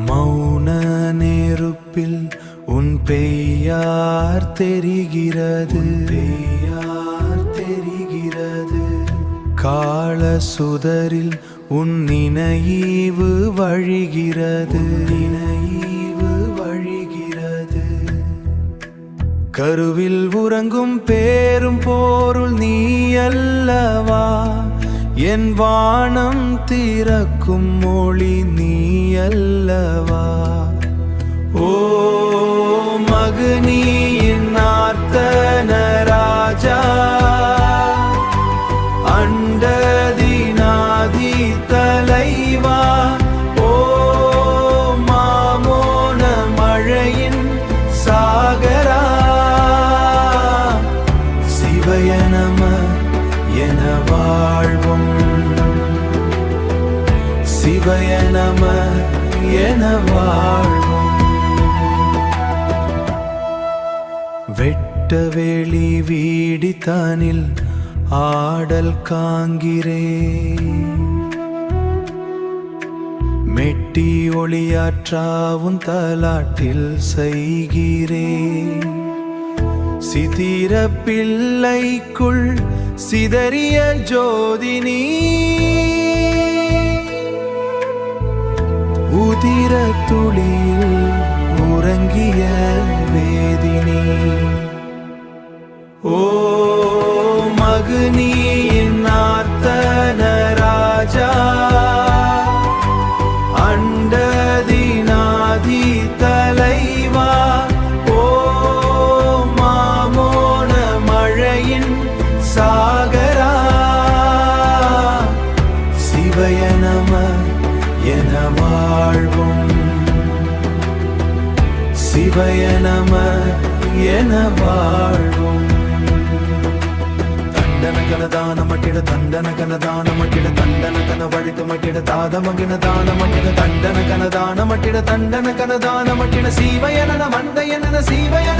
மௌன நெருப்பில் உன் பெய்யார் தெரிகிறது, பெய்யார் தெரிகிறது. கால சுதரில் உன் நினைவு வழிகிறது, நினைவு வழிகிறது. கருவில் உறங்கும் பேரும் போருள் நீ அல்லவா, என் வானம் திறக்கும் மொழி நீ அல்லவா. ஓ மகனியின் நார்த்தன ராஜா, அண்டதினாதி தலைவா. ஓ மாமோன மழையின் சாகரா, சிவய நம என வாழ்வும், சிவய நம என வாழ்வும். வெட்ட வெளி வீடித்தானில் ஆடல் காண்கிறே, மெட்டி ஒளியாற்றாவும் தலாட்டில் செய்கிறே. சிதிர பிள்ளைக்குள் சிதறிய ஜோதினி, உதிர துளியில் உறங்கிய வேதினி. ஓ மகனியின் நார்த்தன ராஜா, அண்டதினாதி தலைவா. ஓ மாமோன மழையின் சாகரா, சிவய நம என வாழ்வும், சிவய நம என வாழ்வும். தண்டனகன தானமக்கிட தண்டனகன தானமக்கிட தண்டனகன வழித்துமக்கிட தாதமகின தானமக்கிட தண்டனகன தானமக்கிட தண்டனகன தானமக்கிட சீவயன மண்டையன சீவயன